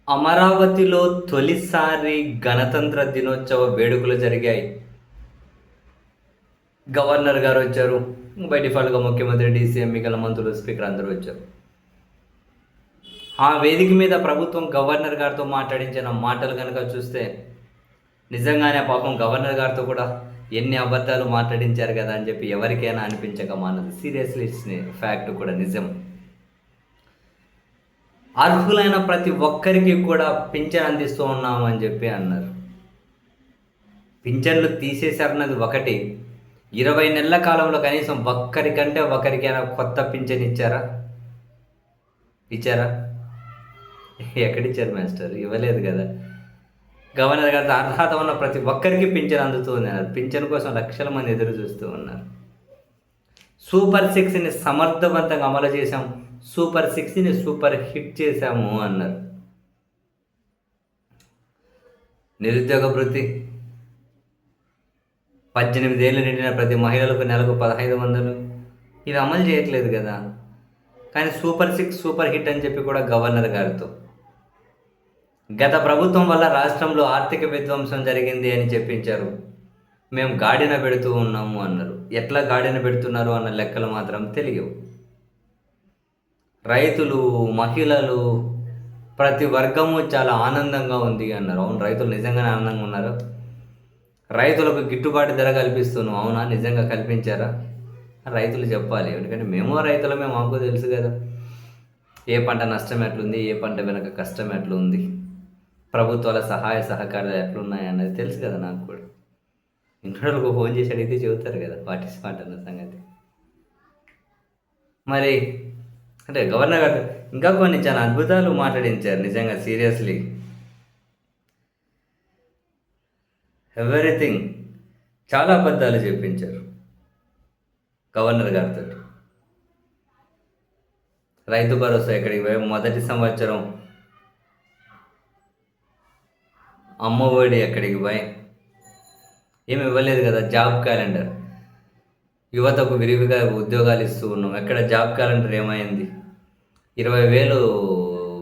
అమరావతిలో తొలిసారి గణతంత్ర దినోత్సవ వేడుకలు జరిగాయి. గవర్నర్ గారు వచ్చారు. బై డిఫాల్ట్‌గా ముఖ్యమంత్రి, డీసీఎం, మిగిలిన మంత్రులు, స్పీకర్ అందరూ వచ్చారు. ఆ వేదిక మీద ప్రభుత్వం గవర్నర్ గారితో మాట్లాడించిన మాటలు కనుక చూస్తే నిజంగానే పాపం గవర్నర్ గారితో కూడా ఎన్ని అబద్ధాలు మాట్లాడించారు కదా అని చెప్పి ఎవరికైనా అనిపించక మానదు. సీరియస్లీ ఇట్స్ ఫ్యాక్ట్ కూడా నిజం. అర్హులైన ప్రతి ఒక్కరికి కూడా పింఛన్ అందిస్తూ ఉన్నామని చెప్పి అన్నారు. పింఛన్లు తీసేశారన్నది ఒకటి, 20 నెలల కాలంలో కనీసం ఒక్కరికంటే ఒకరికైనా కొత్త పింఛన్ ఇచ్చారా? ఇచ్చారా? ఎక్కడిచ్చారు మాస్టర్? ఇవ్వలేదు కదా. గవర్నర్ గారితో అర్హత ఉన్న ప్రతి ఒక్కరికి పింఛన్ అందుతూ ఉన్నారు. పింఛన్ కోసం లక్షల మంది ఎదురు చూస్తూ ఉన్నారు. సూపర్ 6ని సమర్థవంతంగా అమలు చేశాం, సూపర్ 6ని సూపర్ హిట్ చేశాము అన్నారు. నిరుద్యోగ భృతి 18 ఏళ్ళు నిండిన ప్రతి మహిళలకు నెలకు 1500 ఇవి అమలు చేయట్లేదు కదా. కానీ సూపర్ 6 సూపర్ హిట్ అని చెప్పి కూడా గవర్నర్ గారితో గత ప్రభుత్వం వల్ల రాష్ట్రంలో ఆర్థిక విధ్వంసం జరిగింది అని చెప్పించారు. మేము గాడిన పెడుతూ ఉన్నాము అన్నారు. ఎట్లా గాడిన పెడుతున్నారు అన్న లెక్కలు మాత్రం తెలియవు. రైతులు, మహిళలు, ప్రతి వర్గము చాలా ఆనందంగా ఉంది అన్నారు. అవును, రైతులు నిజంగానే ఆనందంగా ఉన్నారు. రైతులకు గిట్టుబాటు ధర కల్పిస్తున్నాం. అవునా, నిజంగా కల్పించారా? రైతులు చెప్పాలి. ఎందుకంటే మేము రైతులమే, మాకు తెలుసు కదా ఏ పంట నష్టం ఎట్లుంది, ఏ పంట వెనక కష్టం ఎట్లుంది, ప్రభుత్వాల సహాయ సహకారాలు ఎట్లున్నాయి అన్నది తెలుసు కదా నాకు కూడా. ఇంటర్వ్యూలకు ఫోన్ చేసి అడిగితే చెబుతారు కదా వాట్ ఇస్ వాట్ అన్న సంగతి. మరి అంటే గవర్నర్ గారు ఇంకా కొన్ని చాలా అద్భుతాలు మాట్లాడించారు. నిజంగా సీరియస్లీ ఎవ్రీథింగ్ చాలా అబద్ధాలు చెప్పించారు గవర్నర్ గారితో. రైతు భరోసా ఎక్కడికి పోయి మొదటి సంవత్సరం అమ్మఒడి ఎక్కడికి పోయి ఏమి ఇవ్వలేదు కదా. జాబ్ క్యాలెండర్ యువతకు విరివిగా ఉద్యోగాలు ఇస్తూ ఉన్నాం. ఎక్కడ జాబ్ క్యాలెండర్ ఏమైంది? 20,000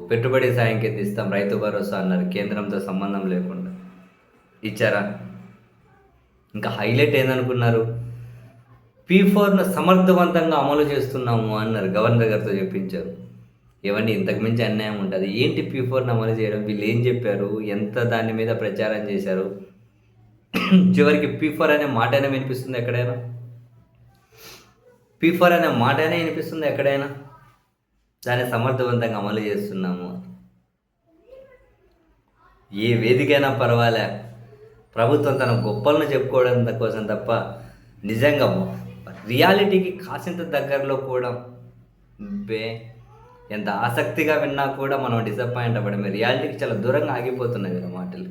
పెట్టుబడి సాయం కింద ఇస్తాం రైతు భరోసా అన్నారు. కేంద్రంతో సంబంధం లేకుండా ఇచ్చారా? ఇంకా హైలైట్ ఏందనుకున్నారు? P4ను సమర్థవంతంగా అమలు చేస్తున్నాము అన్నారు. గవర్నర్ గారితో చెప్పించారు. ఏమండి, ఇంతకుమించి అన్యాయం ఉంటుంది? ఏంటి P4ను అమలు చేయడం? వీళ్ళు ఏం చెప్పారు? ఎంత దాని మీద ప్రచారం చేశారు? చివరికి P4 అనే మాటైనా వినిపిస్తుంది ఎక్కడైనా? P4 అనే మాటైనా వినిపిస్తుంది ఎక్కడైనా? దాన్ని సమర్థవంతంగా అమలు చేస్తున్నాము. ఏ వేదికైనా పర్వాలే, ప్రభుత్వం తన గొప్పలను చెప్పుకోవడం కోసం తప్ప నిజంగా రియాలిటీకి కాసింత దగ్గరలో కూడా ఎంత ఆసక్తిగా విన్నా కూడా మనం డిసప్పాయింట్ అవ్వడమే. రియాలిటీకి చాలా దూరంగా ఆగిపోతున్నాయి కదా మాటలు.